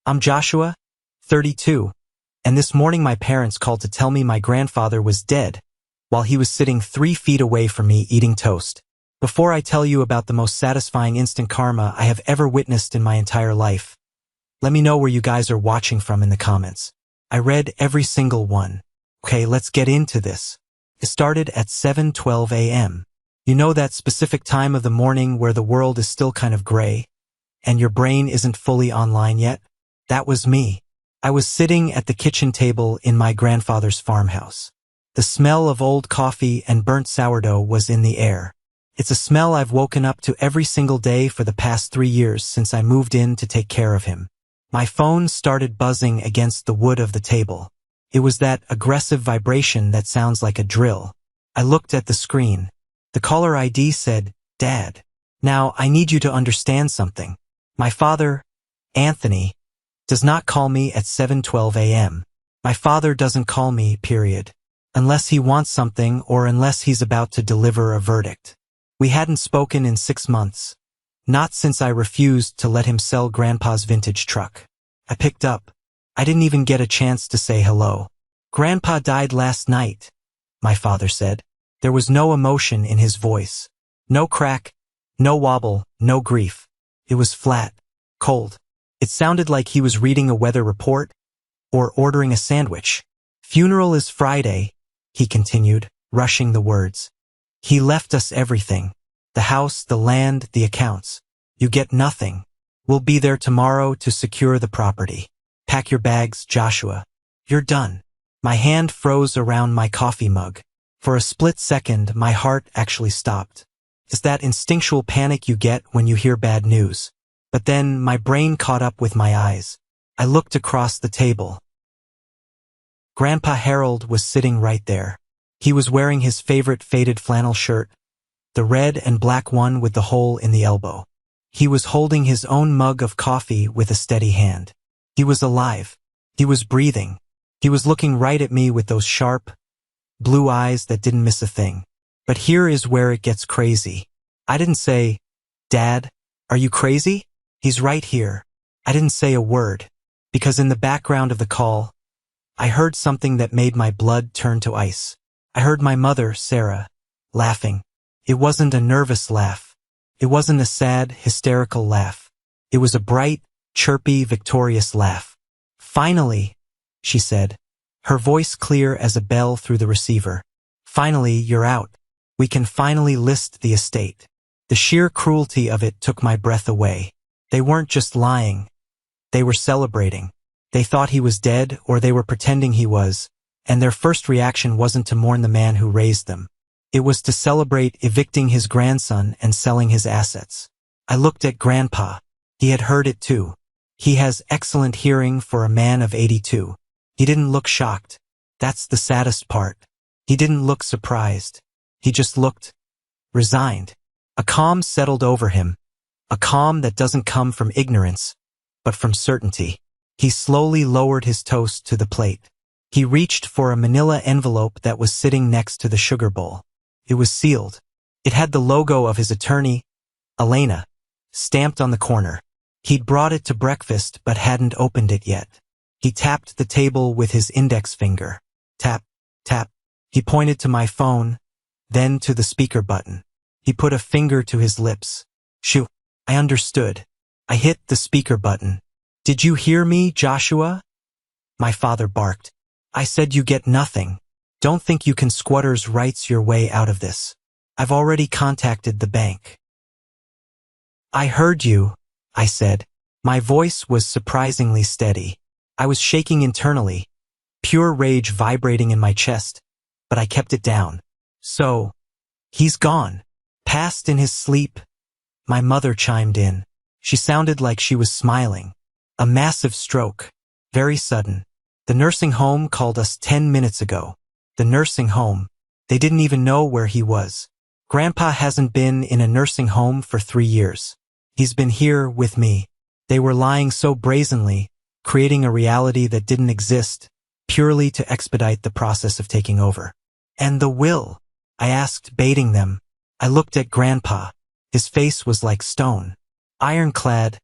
I'm Joshua, 32, and this morning my parents called to tell me my grandfather was dead while he was sitting 3 feet away from me eating toast. Before I tell you about the most satisfying instant karma I have ever witnessed in my entire life, let me know where you guys are watching from in the comments. I read every single one. Okay, let's get into this. It started at 7:12 a.m. You know that specific time of the morning where the world is still kind of gray and your brain isn't fully online yet? That was me. I was sitting at the kitchen table in my grandfather's farmhouse. The smell of old coffee and burnt sourdough was in the air. It's a smell I've woken up to every single day for the past 3 years since I moved in to take care of him. My phone started buzzing against the wood of the table. It was that aggressive vibration that sounds like a drill. I looked at the screen. The caller ID said, "Dad." Now, I need you to understand something. My father, Anthony, does not call me at 7:12 a.m. My father doesn't call me, period. Unless he wants something or unless he's about to deliver a verdict. We hadn't spoken in 6 months. Not since I refused to let him sell Grandpa's vintage truck. I picked up. I didn't even get a chance to say hello. "Grandpa died last night," my father said. There was no emotion in his voice. No crack, no wobble, no grief. It was flat, cold. It sounded like he was reading a weather report or ordering a sandwich. "Funeral is Friday," he continued, rushing the words. "He left us everything. The house, the land, the accounts. You get nothing. We'll be there tomorrow to secure the property. Pack your bags, Joshua. You're done." My hand froze around my coffee mug. For a split second, my heart actually stopped. It's that instinctual panic you get when you hear bad news. But then my brain caught up with my eyes. I looked across the table. Grandpa Harold was sitting right there. He was wearing his favorite faded flannel shirt, the red and black one with the hole in the elbow. He was holding his own mug of coffee with a steady hand. He was alive. He was breathing. He was looking right at me with those sharp, blue eyes that didn't miss a thing. But here is where it gets crazy. I didn't say, "Dad, are you crazy? He's right here." I didn't say a word, because in the background of the call, I heard something that made my blood turn to ice. I heard my mother, Sarah, laughing. It wasn't a nervous laugh. It wasn't a sad, hysterical laugh. It was a bright, chirpy, victorious laugh. "Finally," she said, her voice clear as a bell through the receiver. "Finally, you're out. We can finally list the estate." The sheer cruelty of it took my breath away. They weren't just lying. They were celebrating. They thought he was dead, or they were pretending he was, and their first reaction wasn't to mourn the man who raised them. It was to celebrate evicting his grandson and selling his assets. I looked at Grandpa. He had heard it too. He has excellent hearing for a man of 82. He didn't look shocked. That's the saddest part. He didn't look surprised. He just looked resigned. A calm settled over him. A calm that doesn't come from ignorance, but from certainty. He slowly lowered his toast to the plate. He reached for a manila envelope that was sitting next to the sugar bowl. It was sealed. It had the logo of his attorney, Elena, stamped on the corner. He'd brought it to breakfast but hadn't opened it yet. He tapped the table with his index finger. Tap, tap. He pointed to my phone, then to the speaker button. He put a finger to his lips. Shoo. I understood. I hit the speaker button. "Did you hear me, Joshua?" My father barked. "I said you get nothing. Don't think you can squatters' rights your way out of this. I've already contacted the bank." "I heard you," I said. My voice was surprisingly steady. I was shaking internally, pure rage vibrating in my chest, but I kept it down. "So, he's gone. Passed in his sleep?" My mother chimed in. She sounded like she was smiling. "A massive stroke. Very sudden. The nursing home called us 10 minutes ago. The nursing home. They didn't even know where he was. Grandpa hasn't been in a nursing home for 3 years. He's been here with me." They were lying so brazenly, creating a reality that didn't exist, purely to expedite the process of taking over. "And the will?" I asked, baiting them. I looked at Grandpa. His face was like stone. Ironclad.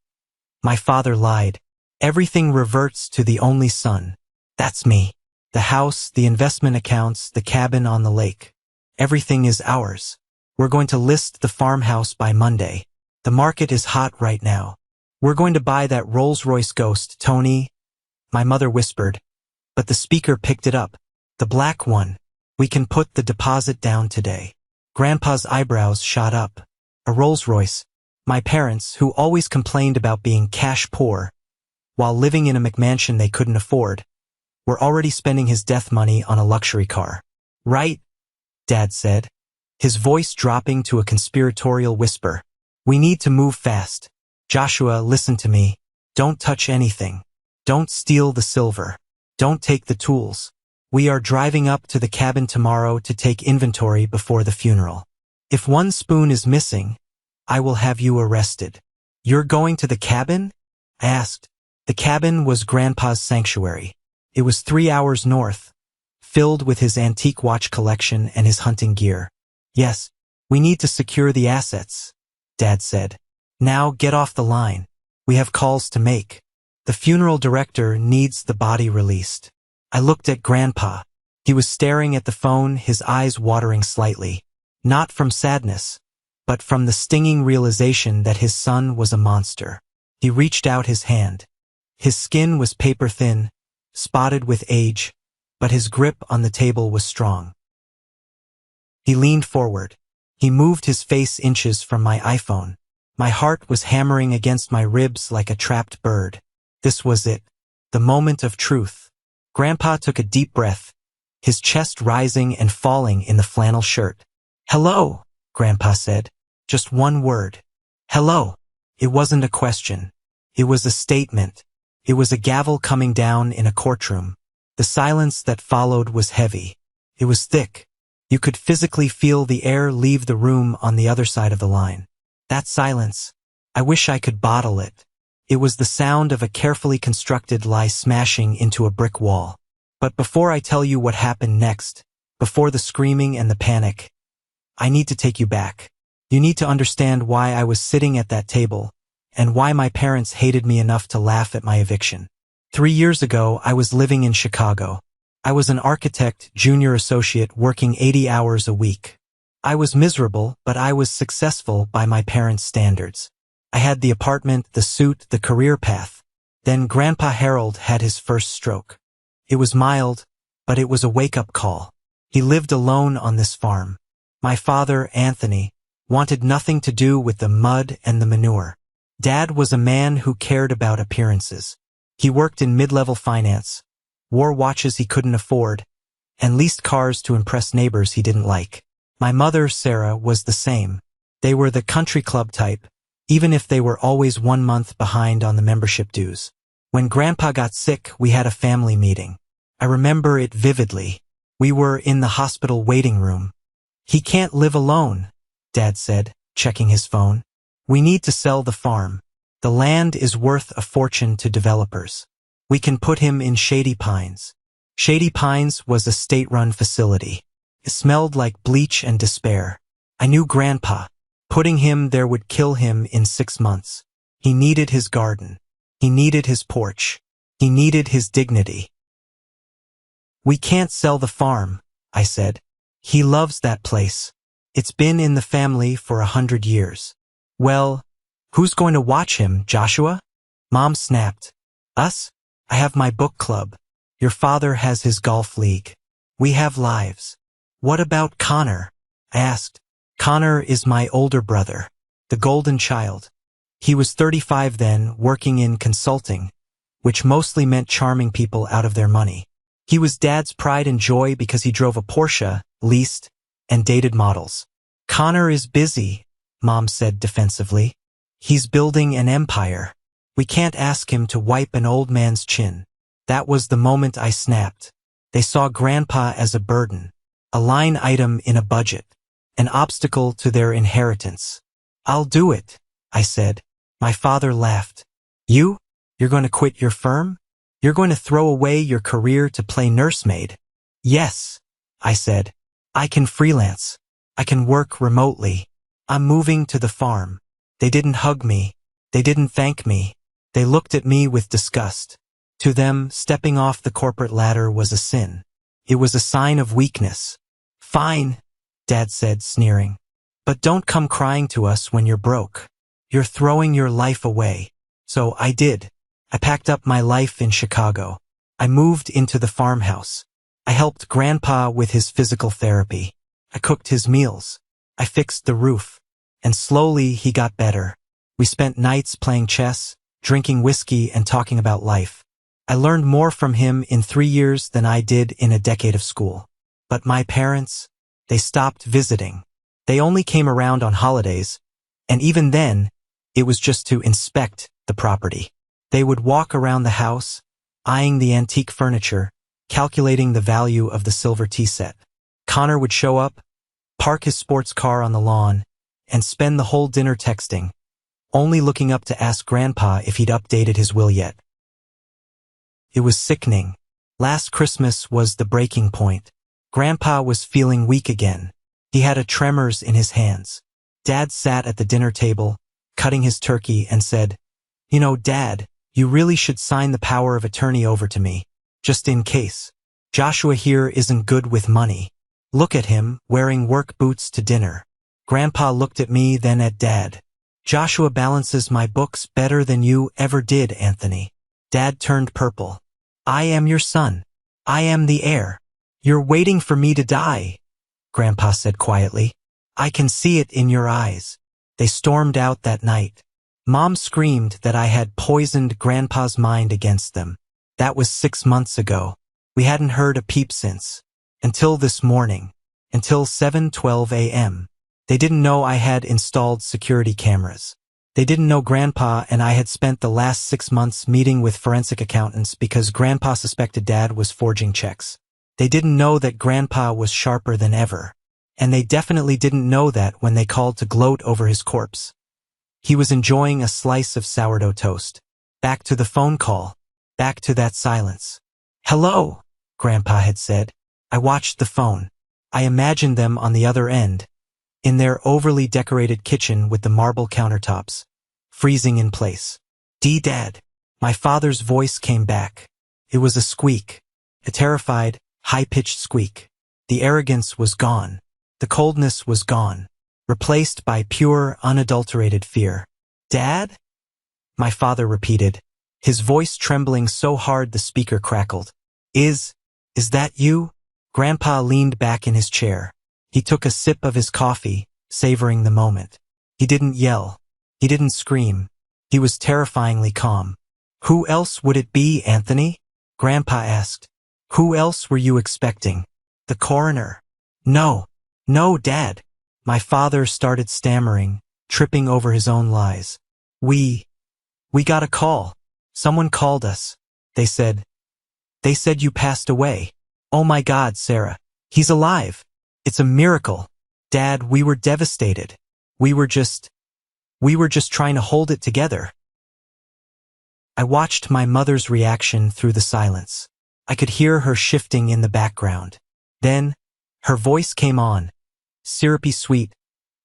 My father lied. Everything reverts to the only son. That's me. The house, the investment accounts, the cabin on the lake. Everything is ours. We're going to list the farmhouse by Monday. The market is hot right now. We're going to buy that Rolls-Royce Ghost, Tony, my mother whispered, but the speaker picked it up. The black one. We can put the deposit down today. Grandpa's eyebrows shot up. A Rolls-Royce. My parents, who always complained about being cash poor, while living in a McMansion they couldn't afford, were already spending his death money on a luxury car. Right? Dad said, his voice dropping to a conspiratorial whisper. We need to move fast. Joshua, listen to me. Don't touch anything. Don't steal the silver. Don't take the tools. We are driving up to the cabin tomorrow to take inventory before the funeral. If one spoon is missing, I will have you arrested. You're going to the cabin? I asked. The cabin was Grandpa's sanctuary. It was 3 hours north, filled with his antique watch collection and his hunting gear. Yes, we need to secure the assets, Dad said. Now get off the line. We have calls to make. The funeral director needs the body released. I looked at Grandpa. He was staring at the phone, his eyes watering slightly. Not from sadness, but from the stinging realization that his son was a monster. He reached out his hand. His skin was paper thin, spotted with age, but his grip on the table was strong. He leaned forward. He moved his face inches from my iPhone. My heart was hammering against my ribs like a trapped bird. This was it, the moment of truth. Grandpa took a deep breath, his chest rising and falling in the flannel shirt. Hello, Grandpa said. Just one word. Hello. It wasn't a question. It was a statement. It was a gavel coming down in a courtroom. The silence that followed was heavy. It was thick. You could physically feel the air leave the room on the other side of the line. That silence, I wish I could bottle it. It was the sound of a carefully constructed lie smashing into a brick wall. But before I tell you what happened next, before the screaming and the panic, I need to take you back. You need to understand why I was sitting at that table, and why my parents hated me enough to laugh at my eviction. 3 years ago, I was living in Chicago. I was an architect, junior associate, working 80 hours a week. I was miserable, but I was successful by my parents' standards. I had the apartment, the suit, the career path. Then Grandpa Harold had his first stroke. It was mild, but it was a wake-up call. He lived alone on this farm. My father, Anthony, wanted nothing to do with the mud and the manure. Dad was a man who cared about appearances. He worked in mid-level finance, wore watches he couldn't afford, and leased cars to impress neighbors he didn't like. My mother, Sarah, was the same. They were the country club type, even if they were always 1 month behind on the membership dues. When Grandpa got sick, we had a family meeting. I remember it vividly. We were in the hospital waiting room. He can't live alone, Dad said, checking his phone. We need to sell the farm. The land is worth a fortune to developers. We can put him in Shady Pines. Shady Pines was a state-run facility. It smelled like bleach and despair. I knew Grandpa. Putting him there would kill him in 6 months. He needed his garden. He needed his porch. He needed his dignity. We can't sell the farm, I said. He loves that place. It's been in the family for 100 years. Well, who's going to watch him, Joshua? Mom snapped. Us? I have my book club. Your father has his golf league. We have lives. What about Connor? I asked. Connor is my older brother, the golden child. He was 35 then, working in consulting, which mostly meant charming people out of their money. He was Dad's pride and joy because he drove a Porsche, leased, and dated models. Connor is busy, Mom said defensively. He's building an empire. We can't ask him to wipe an old man's chin. That was the moment I snapped. They saw Grandpa as a burden, a line item in a budget, an obstacle to their inheritance. I'll do it, I said. My father laughed. You? You're going to quit your firm? You're going to throw away your career to play nursemaid? Yes, I said. I can freelance. I can work remotely. I'm moving to the farm. They didn't hug me. They didn't thank me. They looked at me with disgust. To them, stepping off the corporate ladder was a sin. It was a sign of weakness. Fine, Dad said, sneering. But don't come crying to us when you're broke. You're throwing your life away. So I did. I packed up my life in Chicago. I moved into the farmhouse. I helped Grandpa with his physical therapy. I cooked his meals. I fixed the roof. And slowly he got better. We spent nights playing chess, drinking whiskey, and talking about life. I learned more from him in 3 years than I did in a decade of school. But my parents, they stopped visiting. They only came around on holidays, and even then, it was just to inspect the property. They would walk around the house, eyeing the antique furniture, calculating the value of the silver tea set. Connor would show up, park his sports car on the lawn, and spend the whole dinner texting, only looking up to ask Grandpa if he'd updated his will yet. It was sickening. Last Christmas was the breaking point. Grandpa was feeling weak again. He had a tremors in his hands. Dad sat at the dinner table, cutting his turkey, and said, "You know, Dad, you really should sign the power of attorney over to me, just in case. Joshua here isn't good with money. Look at him, wearing work boots to dinner." Grandpa looked at me, then at Dad. "Joshua balances my books better than you ever did, Anthony." Dad turned purple. "I am your son. I am the heir. You're waiting for me to die," Grandpa said quietly. "I can see it in your eyes." They stormed out that night. Mom screamed that I had poisoned Grandpa's mind against them. That was 6 months ago. We hadn't heard a peep since. Until this morning. Until 7:12 a.m. They didn't know I had installed security cameras. They didn't know Grandpa and I had spent the last 6 months meeting with forensic accountants because Grandpa suspected Dad was forging checks. They didn't know that Grandpa was sharper than ever. And they definitely didn't know that when they called to gloat over his corpse. He was enjoying a slice of sourdough toast. Back to the phone call. Back to that silence. "Hello," Grandpa had said. I watched the phone. I imagined them on the other end, in their overly decorated kitchen with the marble countertops, freezing in place. "Dad." My father's voice came back. It was a squeak, a terrified, high-pitched squeak. The arrogance was gone. The coldness was gone, replaced by pure, unadulterated fear. "Dad?" My father repeated, his voice trembling so hard the speaker crackled. Is that you?" Grandpa leaned back in his chair. He took a sip of his coffee, savoring the moment. He didn't yell. He didn't scream. He was terrifyingly calm. "Who else would it be, Anthony?" Grandpa asked. "Who else were you expecting? The coroner?" No, Dad." My father started stammering, tripping over his own lies. We got a call. Someone called us. They said you passed away." "Oh my God, Sarah. He's alive. It's a miracle." "Dad, we were devastated. We were just trying to hold it together." I watched my mother's reaction through the silence. I could hear her shifting in the background. Then, her voice came on, syrupy sweet,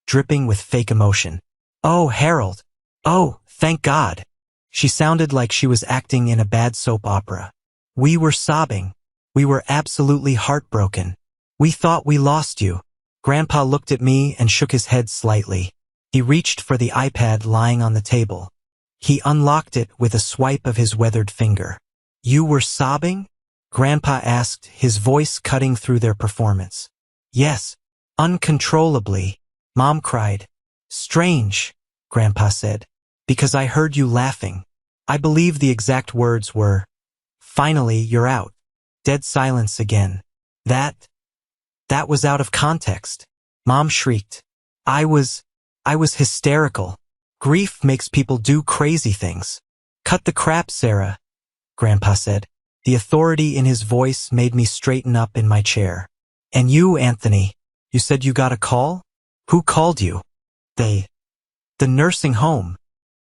dripping with fake emotion. "Oh, Harold. Oh, thank God." She sounded like she was acting in a bad soap opera. "We were sobbing. We were absolutely heartbroken. We thought we lost you." Grandpa looked at me and shook his head slightly. He reached for the iPad lying on the table. He unlocked it with a swipe of his weathered finger. "You were sobbing?" Grandpa asked, his voice cutting through their performance. "Yes, uncontrollably," Mom cried. "Strange," Grandpa said, "because I heard you laughing." I believe the exact words were, "Finally, you're out." Dead silence again. That was out of context. Mom shrieked. I was hysterical. Grief makes people do crazy things." "Cut the crap, Sarah," Grandpa said. The authority in his voice made me straighten up in my chair. "And you, Anthony, you said you got a call? Who called you?" "The nursing home,"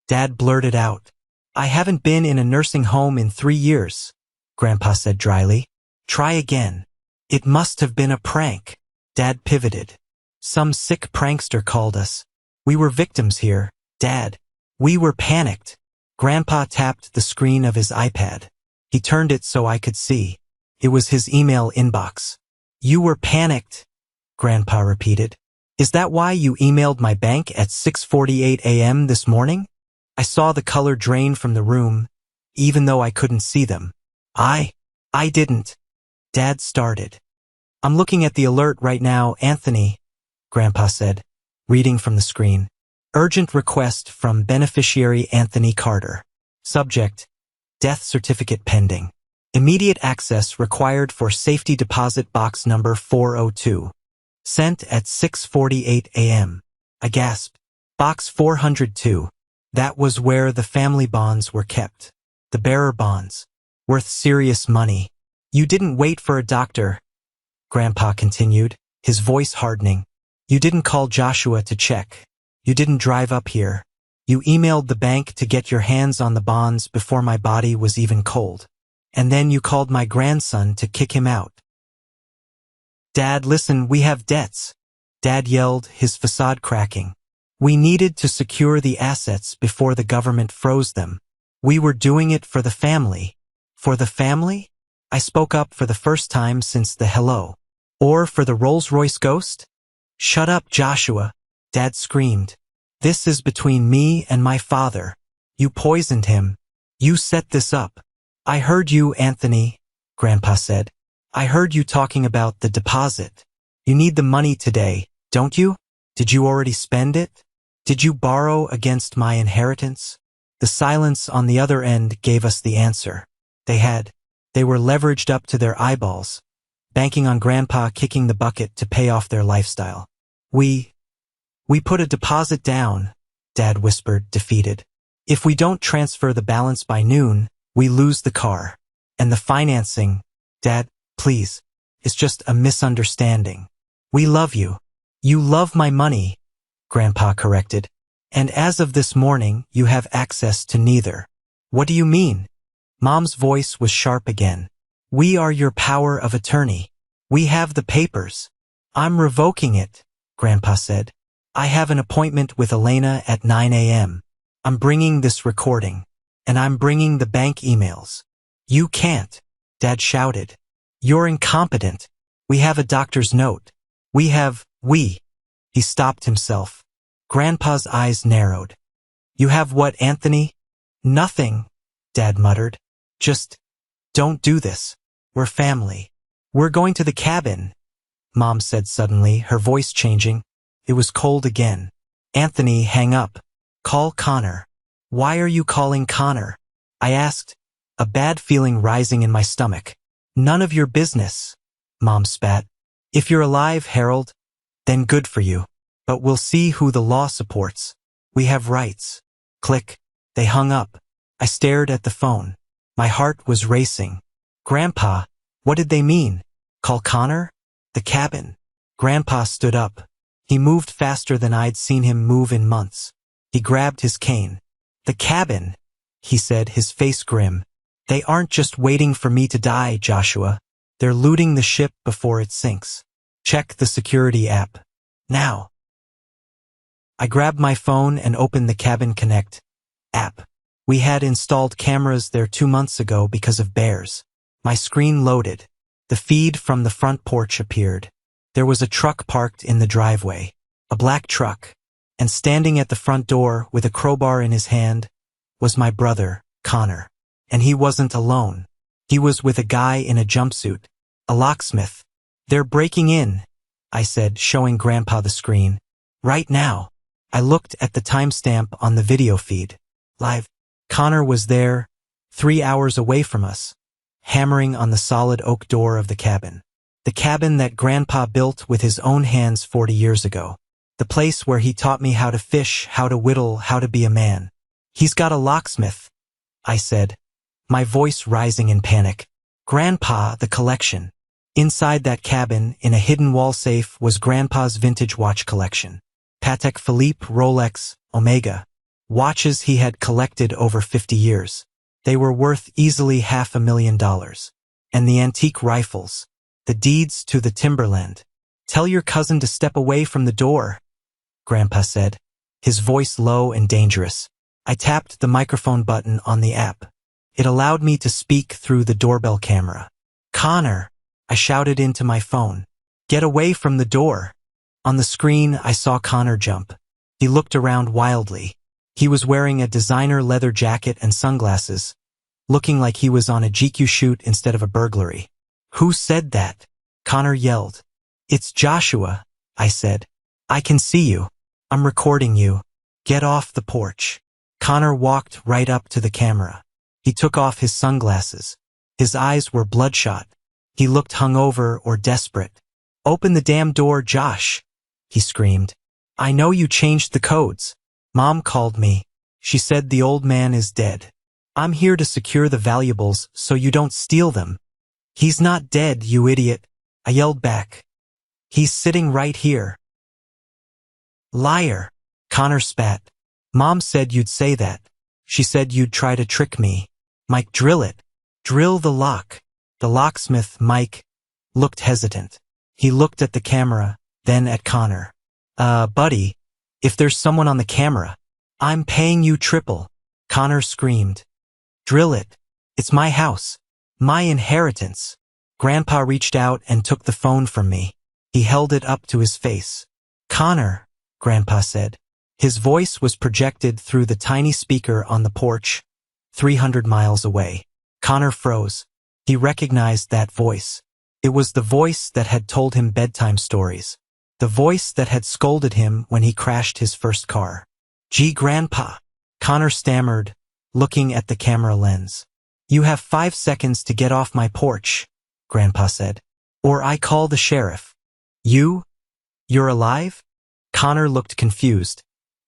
Dad blurted out. "I haven't been in a nursing home in 3 years," Grandpa said dryly. "Try again. It must have been a prank." Dad pivoted. "Some sick prankster called us. We were victims here, Dad. We were panicked. Grandpa tapped the screen of his iPad. He turned it so I could see. It was his email inbox. "You were panicked," Grandpa repeated. "Is that why you emailed my bank at 6:48 a.m. this morning?" I saw the color drain from the room, even though I couldn't see them. I didn't. Dad started. "I'm looking at the alert right now, Anthony," Grandpa said, reading from the screen. "Urgent request from beneficiary Anthony Carter. Subject, death certificate pending. Immediate access required for safety deposit box number 402. Sent at 6:48 a.m. I gasped. Box 402. That was where the family bonds were kept. The bearer bonds. Worth serious money. "You didn't wait for a doctor," Grandpa continued, his voice hardening. "You didn't call Joshua to check. You didn't drive up here. You emailed the bank to get your hands on the bonds before my body was even cold. And then you called my grandson to kick him out." "Dad, listen, we have debts," Dad yelled, his facade cracking. "We needed to secure the assets before the government froze them. We were doing it for the family." "For the family?" I spoke up for the first time since the hello. "Or for the Rolls-Royce ghost?" "Shut up, Joshua," Dad screamed. "This is between me and my father. You poisoned him. You set this up." "I heard you, Anthony," Grandpa said. "I heard you talking about the deposit. You need the money today, don't you? Did you already spend it? Did you borrow against my inheritance?" The silence on the other end gave us the answer. They had. They were leveraged up to their eyeballs, banking on Grandpa kicking the bucket to pay off their lifestyle. We put a deposit down," Dad whispered, defeated. "If we don't transfer the balance by noon, we lose the car. And the financing, Dad, please, it's just a misunderstanding. We love you. You love my money," Grandpa corrected. "And as of this morning, you have access to neither." "What do you mean?" Mom's voice was sharp again. "We are your power of attorney. We have the papers." "I'm revoking it," Grandpa said. "I have an appointment with Elena at 9 a.m. I'm bringing this recording. And I'm bringing the bank emails." "You can't," Dad shouted. "You're incompetent. We have a doctor's note. We." He stopped himself. Grandpa's eyes narrowed. "You have what, Anthony?" "Nothing," Dad muttered. "Just don't do this. We're family." "We're going to the cabin," Mom said suddenly, her voice changing. It was cold again. "Anthony, hang up. Call Connor." "Why are you calling Connor?" I asked, a bad feeling rising in my stomach. "None of your business," Mom spat. "If you're alive, Harold, then good for you. But we'll see who the law supports. We have rights." Click. They hung up. I stared at the phone. My heart was racing. "Grandpa, what did they mean? Call Connor? The cabin?" Grandpa stood up. He moved faster than I'd seen him move in months. He grabbed his cane. "The cabin," he said, his face grim. "They aren't just waiting for me to die, Joshua. They're looting the ship before it sinks. Check the security app. Now." I grabbed my phone and opened the Cabin Connect app. We had installed cameras there 2 months ago because of bears. My screen loaded. The feed from the front porch appeared. There was a truck parked in the driveway. A black truck. And standing at the front door with a crowbar in his hand was my brother, Connor. And he wasn't alone. He was with a guy in a jumpsuit, a locksmith. "They're breaking in," I said, showing Grandpa the screen. "Right now." I looked at the timestamp on the video feed. Live. Connor was there, 3 hours away from us, hammering on the solid oak door of the cabin. The cabin that Grandpa built with his own hands 40 years ago. The place where he taught me how to fish, how to whittle, how to be a man. "He's got a locksmith," I said, my voice rising in panic. "Grandpa, the collection." Inside that cabin, in a hidden wall safe, was Grandpa's vintage watch collection. Patek Philippe, Rolex, Omega. Watches he had collected over 50 years. They were worth easily $500,000. And the antique rifles. The deeds to the timberland. "Tell your cousin to step away from the door," Grandpa said, his voice low and dangerous. I tapped the microphone button on the app. It allowed me to speak through the doorbell camera. "Connor," I shouted into my phone. "Get away from the door." On the screen, I saw Connor jump. He looked around wildly. He was wearing a designer leather jacket and sunglasses, looking like he was on a GQ shoot instead of a burglary. "Who said that?" Connor yelled. "It's Joshua," I said. "I can see you. I'm recording you. Get off the porch." Connor walked right up to the camera. He took off his sunglasses. His eyes were bloodshot. He looked hungover or desperate. "Open the damn door, Josh," he screamed. "I know you changed the codes. Mom called me. She said the old man is dead. I'm here to secure the valuables so you don't steal them." "He's not dead, you idiot," I yelled back. "He's sitting right here." "Liar," Connor spat. "Mom said you'd say that. She said you'd try to trick me. Mike, drill it. Drill the lock." The locksmith, Mike, looked hesitant. He looked at the camera, then at Connor. Buddy, if there's someone on the camera, I'm paying you triple," Connor screamed. "Drill it. It's my house. My inheritance." Grandpa reached out and took the phone from me. He held it up to his face. "Connor," Grandpa said. His voice was projected through the tiny speaker on the porch, 300 miles away. Connor froze. He recognized that voice. It was the voice that had told him bedtime stories. The voice that had scolded him when he crashed his first car. "Gee, Grandpa," Connor stammered, looking at the camera lens. "You have 5 seconds to get off my porch," Grandpa said. "Or I call the sheriff." You're alive?" Connor looked confused.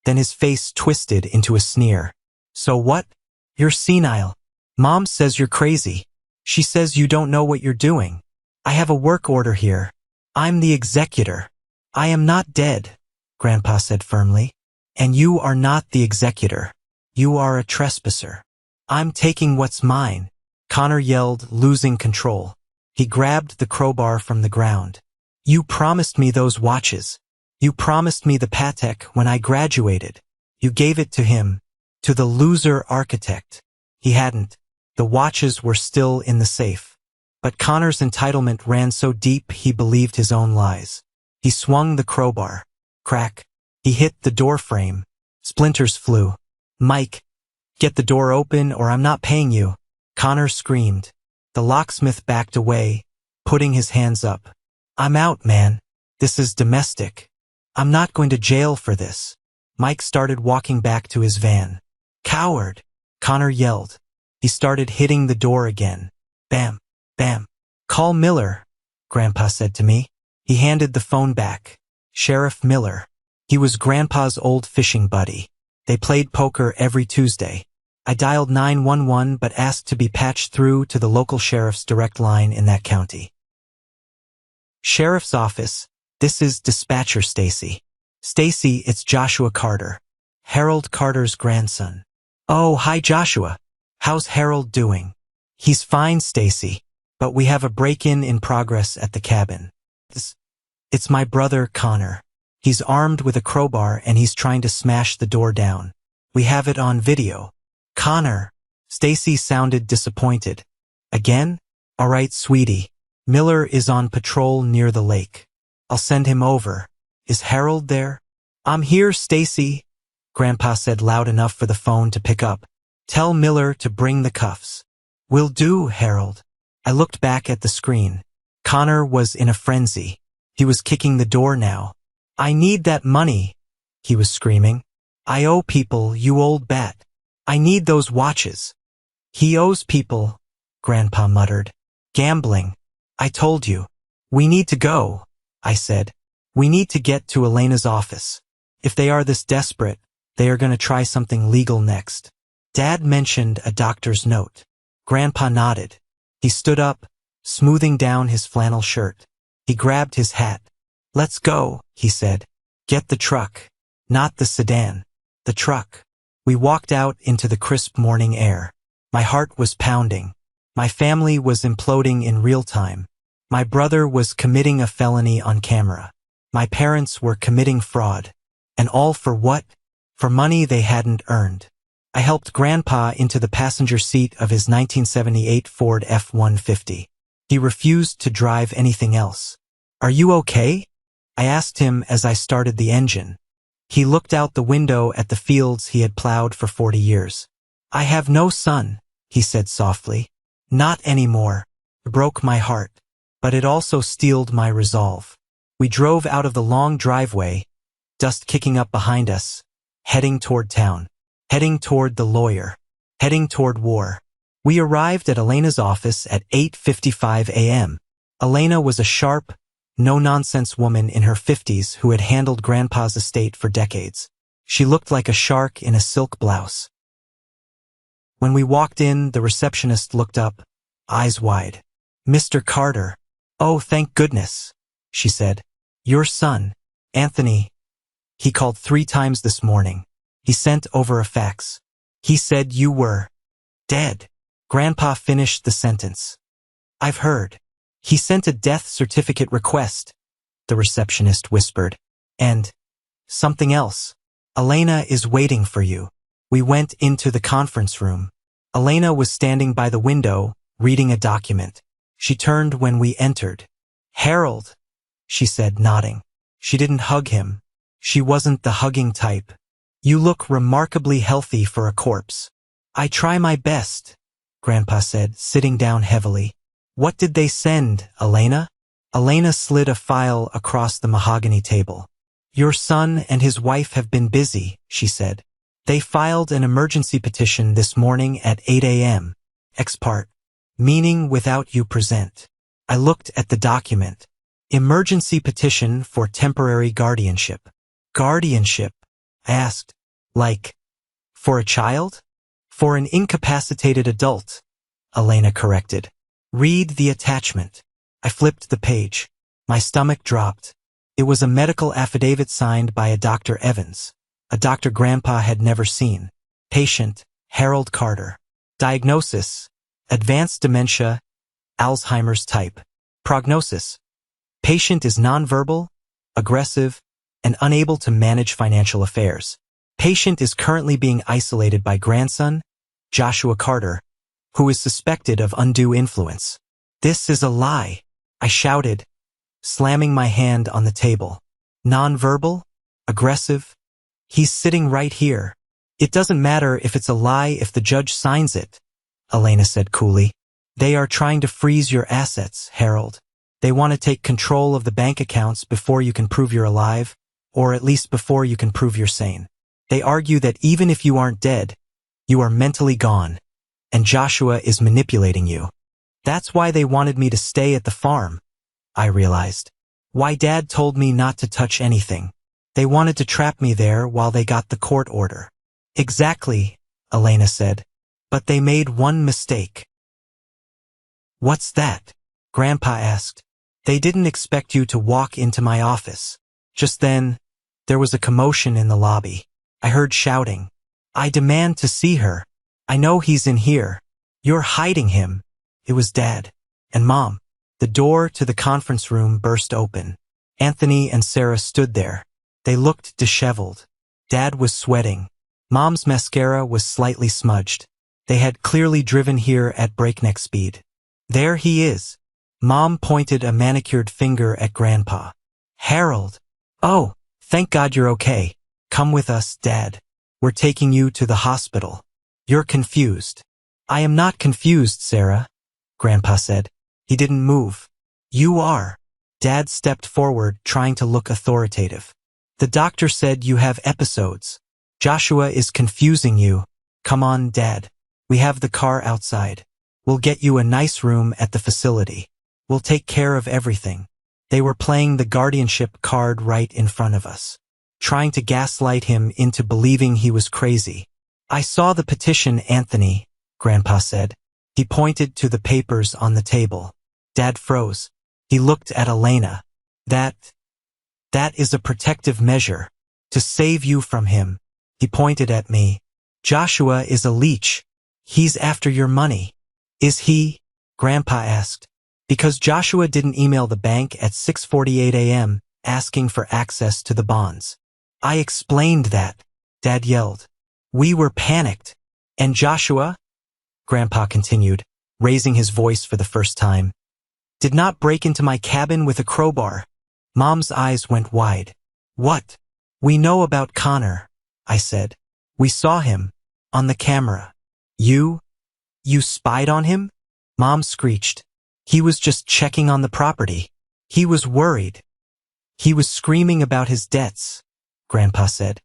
Then his face twisted into a sneer. "So what? You're senile. Mom says you're crazy. She says you don't know what you're doing. I have a work order here. I'm the executor." "I am not dead," Grandpa said firmly. "And you are not the executor. You are a trespasser. I'm taking what's mine," Connor yelled, losing control. He grabbed the crowbar from the ground. "You promised me those watches. You promised me the Patek when I graduated. You gave it to him, to the loser architect." He hadn't. The watches were still in the safe. But Connor's entitlement ran so deep he believed his own lies. He swung the crowbar. Crack. He hit the door frame. Splinters flew. "Mike, get the door open or I'm not paying you," Connor screamed. The locksmith backed away, putting his hands up. "I'm out, man. This is domestic. I'm not going to jail for this." Mike started walking back to his van. "Coward," Connor yelled. He started hitting the door again. Bam, bam. "Call Miller," Grandpa said to me. He handed the phone back. Sheriff Miller. He was Grandpa's old fishing buddy. They played poker every Tuesday. I dialed 911 but asked to be patched through to the local sheriff's direct line in that county. "Sheriff's office. This is Dispatcher Stacy." "Stacy, it's Joshua Carter. Harold Carter's grandson." "Oh, hi Joshua. How's Harold doing?" "He's fine, Stacy. But we have a break-in in progress at the cabin. It's my brother, Connor. He's armed with a crowbar and he's trying to smash the door down. We have it on video." "Connor." Stacy sounded disappointed. "Again? All right, sweetie. Miller is on patrol near the lake. I'll send him over. Is Harold there?" "I'm here, Stacy," Grandpa said loud enough for the phone to pick up. "Tell Miller to bring the cuffs." "Will do, Harold." I looked back at the screen. Connor was in a frenzy. He was kicking the door now. "I need that money," he was screaming. "I owe people, you old bat. I need those watches." "He owes people," Grandpa muttered. "Gambling. I told you. We need to go," I said. "We need to get to Elena's office. If they are this desperate, they are going to try something legal next." Dad mentioned a doctor's note. Grandpa nodded. He stood up, smoothing down his flannel shirt. He grabbed his hat. "Let's go," he said. "Get the truck." Not the sedan. The truck. We walked out into the crisp morning air. My heart was pounding. My family was imploding in real time. My brother was committing a felony on camera. My parents were committing fraud. And all for what? For money they hadn't earned. I helped Grandpa into the passenger seat of his 1978 Ford F-150. He refused to drive anything else. "Are you okay?" I asked him as I started the engine. He looked out the window at the fields he had plowed for 40 years. "I have no son," he said softly. "Not anymore." It broke my heart, but it also steeled my resolve. We drove out of the long driveway, dust kicking up behind us, heading toward town, heading toward the lawyer, heading toward war. We arrived at Elena's office at 8:55 a.m. Elena was a sharp, no-nonsense woman in her 50s who had handled Grandpa's estate for decades. She looked like a shark in a silk blouse. When we walked in, the receptionist looked up, eyes wide. "Mr. Carter." "Oh, thank goodness," she said. "Your son, Anthony, he called 3 times this morning. He sent over a fax. He said you were dead." Grandpa finished the sentence. "I've heard. He sent a death certificate request," the receptionist whispered. "And something else. Elena is waiting for you." We went into the conference room. Elena was standing by the window, reading a document. She turned when we entered. "Harold," she said, nodding. She didn't hug him. She wasn't the hugging type. "You look remarkably healthy for a corpse." "I try my best," Grandpa said, sitting down heavily. "What did they send, Elena?" Elena slid a file across the mahogany table. "Your son and his wife have been busy," she said. "They filed an emergency petition this morning at 8 a.m. Ex parte, meaning without you present." I looked at the document. "Emergency petition for temporary guardianship." "Guardianship?" I asked. "Like, for a child?" "For an incapacitated adult," Elena corrected. "Read the attachment." I flipped the page. My stomach dropped. It was a medical affidavit signed by a Dr. Evans, a doctor Grandpa had never seen. Patient, Harold Carter. Diagnosis, advanced dementia, Alzheimer's type. Prognosis, patient is nonverbal, aggressive, and unable to manage financial affairs. Patient is currently being isolated by grandson, Joshua Carter, who is suspected of undue influence. "This is a lie," I shouted, slamming my hand on the table. "Nonverbal? Aggressive? He's sitting right here." "It doesn't matter if it's a lie if the judge signs it," Elena said coolly. "They are trying to freeze your assets, Harold. They want to take control of the bank accounts before you can prove you're alive, or at least before you can prove you're sane. They argue that even if you aren't dead, you are mentally gone, and Joshua is manipulating you. That's why they wanted me to stay at the farm," I realized. "Why Dad told me not to touch anything. They wanted to trap me there while they got the court order." "Exactly," Elena said. "But they made one mistake." "What's that?" Grandpa asked. "They didn't expect you to walk into my office." Just then, there was a commotion in the lobby. I heard shouting. "I demand to see her. I know he's in here. You're hiding him." It was Dad and Mom. The door to the conference room burst open. Anthony and Sarah stood there. They looked disheveled. Dad was sweating. Mom's mascara was slightly smudged. They had clearly driven here at breakneck speed. "There he is." Mom pointed a manicured finger at Grandpa. "Harold." "Oh, thank God you're okay. Come with us, Dad. We're taking you to the hospital." "You're confused." "I am not confused, Sarah," Grandpa said. He didn't move. "You are." Dad stepped forward, trying to look authoritative. "The doctor said you have episodes. Joshua is confusing you. Come on, Dad. We have the car outside. We'll get you a nice room at the facility. We'll take care of everything." They were playing the guardianship card right in front of us, trying to gaslight him into believing he was crazy. "I saw the petition, Anthony," Grandpa said. He pointed to the papers on the table. Dad froze. He looked at Elena. That is a protective measure. To save you from him." He pointed at me. "Joshua is a leech. He's after your money." "Is he?" Grandpa asked. "Because Joshua didn't email the bank at 6:48 a.m. asking for access to the bonds." "I explained that," Dad yelled. "We were panicked. And Joshua, Grandpa continued, raising his voice for the first time, did not break into my cabin with a crowbar. Mom's eyes went wide. What? We know about Connor, I said. We saw him. On the camera. You spied on him? Mom screeched. He was just checking on the property. He was worried. He was screaming about his debts, Grandpa said.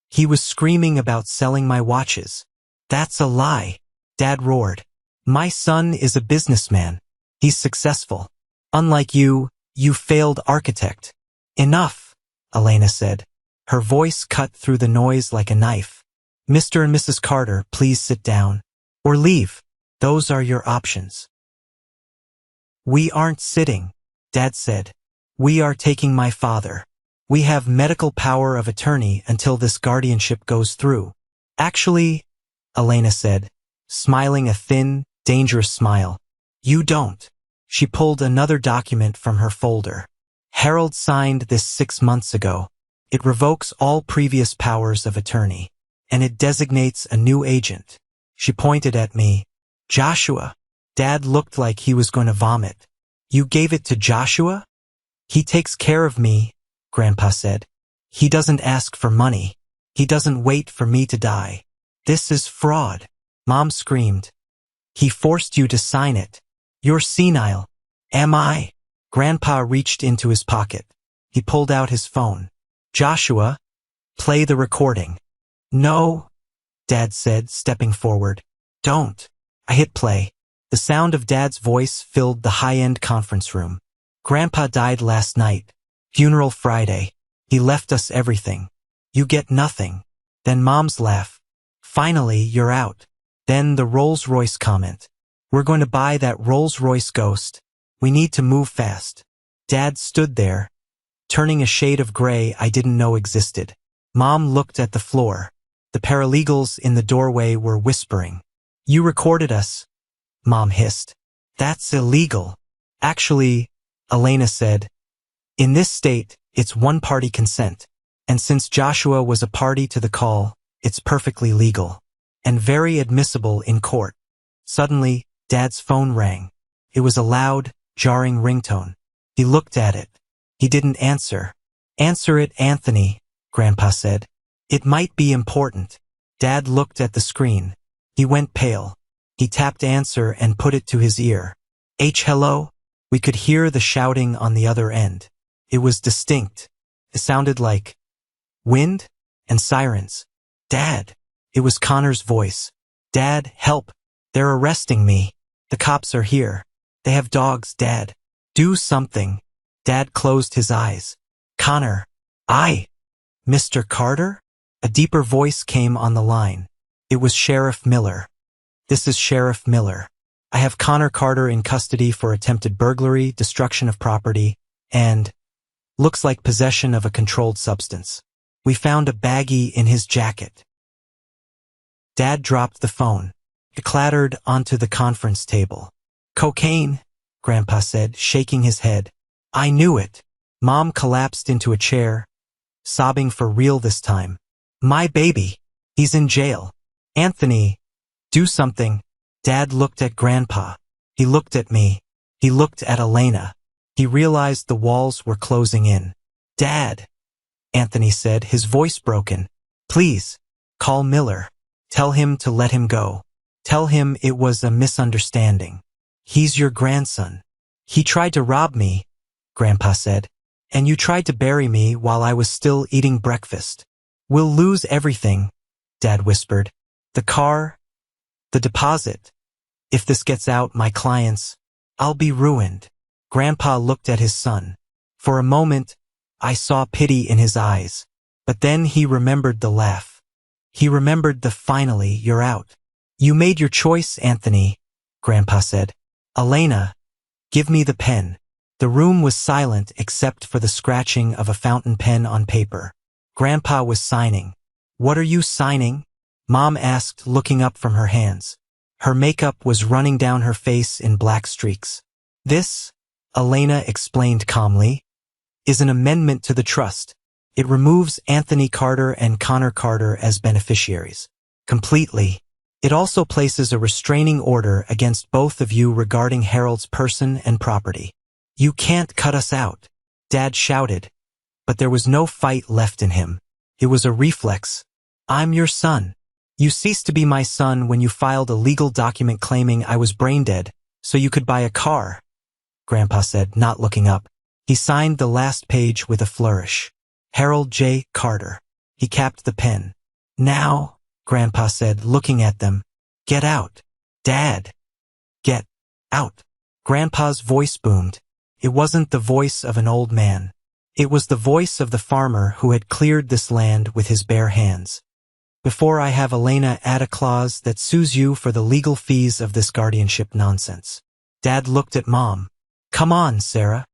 He was screaming about selling my watches. That's a lie, Dad roared. My son is a businessman. He's successful. Unlike you failed architect. Enough, Elena said. Her voice cut through the noise like a knife. Mr. and Mrs. Carter, please sit down. Or leave. Those are your options. We aren't sitting, Dad said. We are taking my father. We have medical power of attorney until this guardianship goes through. Actually, Elena said, smiling a thin, dangerous smile. You don't. She pulled another document from her folder. Harold signed this 6 months ago. It revokes all previous powers of attorney. And it designates a new agent. She pointed at me. Joshua. Dad looked like he was going to vomit. You gave it to Joshua? He takes care of me, Grandpa said. He doesn't ask for money. He doesn't wait for me to die. This is fraud. Mom screamed. He forced you to sign it. You're senile. Am I? Grandpa reached into his pocket. He pulled out his phone. Joshua, play the recording. No, Dad said, stepping forward. Don't. I hit play. The sound of Dad's voice filled the high-end conference room. Grandpa died last night. Funeral Friday. He left us everything. You get nothing. Then Mom's laugh. Finally, you're out. Then the Rolls-Royce comment. We're going to buy that Rolls-Royce Ghost. We need to move fast. Dad stood there, turning a shade of gray I didn't know existed. Mom looked at the floor. The paralegals in the doorway were whispering. You recorded us, Mom hissed. That's illegal. Actually, Elena said, in this state, it's one-party consent. And since Joshua was a party to the call, it's perfectly legal. And very admissible in court. Suddenly, Dad's phone rang. It was a loud, jarring ringtone. He looked at it. He didn't answer. Answer it, Anthony, Grandpa said. It might be important. Dad looked at the screen. He went pale. He tapped answer and put it to his ear. Hello? We could hear the shouting on the other end. It was distinct. It sounded like wind and sirens. Dad. It was Connor's voice. Dad, help. They're arresting me. The cops are here. They have dogs, Dad. Do something. Dad closed his eyes. Connor. Mr. Carter? A deeper voice came on the line. It was Sheriff Miller. This is Sheriff Miller. I have Connor Carter in custody for attempted burglary, destruction of property, and looks like possession of a controlled substance. We found a baggie in his jacket. Dad dropped the phone. It clattered onto the conference table. Cocaine, Grandpa said, shaking his head. I knew it. Mom collapsed into a chair, sobbing for real this time. My baby. He's in jail. Anthony, do something. Dad looked at Grandpa. He looked at me. He looked at Elena. He realized the walls were closing in. Dad, Anthony said, his voice broken. Please, call Miller. Tell him to let him go. Tell him it was a misunderstanding. He's your grandson. He tried to rob me, Grandpa said. And you tried to bury me while I was still eating breakfast. We'll lose everything, Dad whispered. The car, the deposit. If this gets out, my clients, I'll be ruined. Grandpa looked at his son. For a moment, I saw pity in his eyes. But then he remembered the laugh. He remembered the finally, you're out. You made your choice, Anthony, Grandpa said. Elena, give me the pen. The room was silent except for the scratching of a fountain pen on paper. Grandpa was signing. What are you signing? Mom asked, looking up from her hands. Her makeup was running down her face in black streaks. This, Elena explained calmly, is an amendment to the trust. It removes Anthony Carter and Connor Carter as beneficiaries. Completely. It also places a restraining order against both of you regarding Harold's person and property. You can't cut us out, Dad shouted, but there was no fight left in him. It was a reflex. I'm your son. You ceased to be my son when you filed a legal document claiming I was brain dead, so you could buy a car, Grandpa said, not looking up. He signed the last page with a flourish. Harold J. Carter. He capped the pen. Now, Grandpa said, looking at them, get out. Dad. Get out. Grandpa's voice boomed. It wasn't the voice of an old man. It was the voice of the farmer who had cleared this land with his bare hands. Before I have Elena add a clause that sues you for the legal fees of this guardianship nonsense. Dad looked at Mom. Come on, Sarah.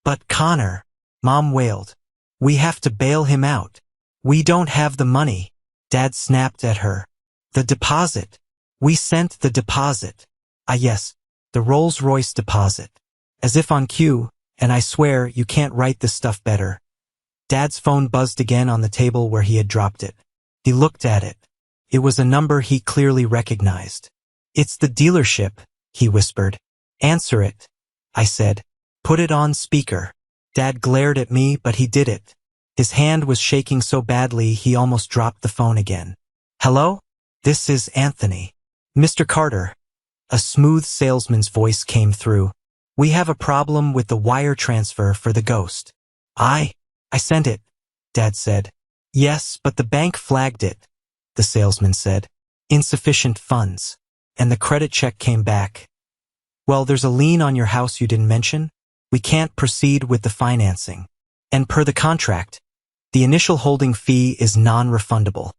But Connor, Mom wailed. We have to bail him out. We don't have the money. Dad snapped at her. The deposit. We sent the deposit. Ah yes, the Rolls-Royce deposit. As if on cue, and I swear you can't write this stuff better. Dad's phone buzzed again on the table where he had dropped it. He looked at it. It was a number he clearly recognized. It's the dealership, he whispered. Answer it, I said. Put it on speaker. Dad glared at me, but he did it. His hand was shaking so badly he almost dropped the phone again. Hello? This is Anthony. Mr. Carter. A smooth salesman's voice came through. We have a problem with the wire transfer for the ghost. I sent it, Dad said. Yes, but the bank flagged it, the salesman said. Insufficient funds. And the credit check came back. Well, there's a lien on your house you didn't mention. We can't proceed with the financing. And per the contract, the initial holding fee is non-refundable.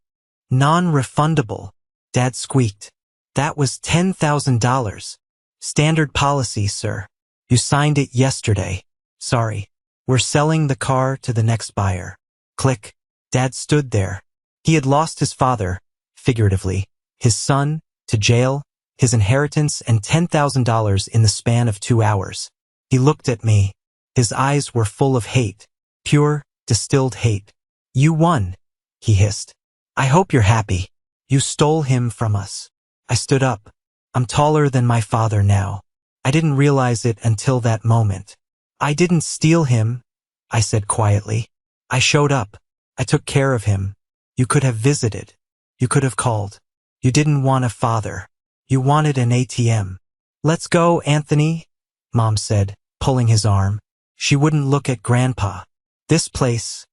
Non-refundable, Dad squeaked. That was $10,000. Standard policy, sir. You signed it yesterday. Sorry. We're selling the car to the next buyer. Click. Dad stood there. He had lost his father, figuratively, his son, to jail, his inheritance, and $10,000 in the span of 2 hours. He looked at me. His eyes were full of hate. Pure, distilled hate. You won, he hissed. I hope you're happy. You stole him from us. I stood up. I'm taller than my father now. I didn't realize it until that moment. I didn't steal him, I said quietly. I showed up. I took care of him. You could have visited. You could have called. You didn't want a father. You wanted an ATM. Let's go, Anthony, Mom said, pulling his arm. She wouldn't look at Grandpa. This place,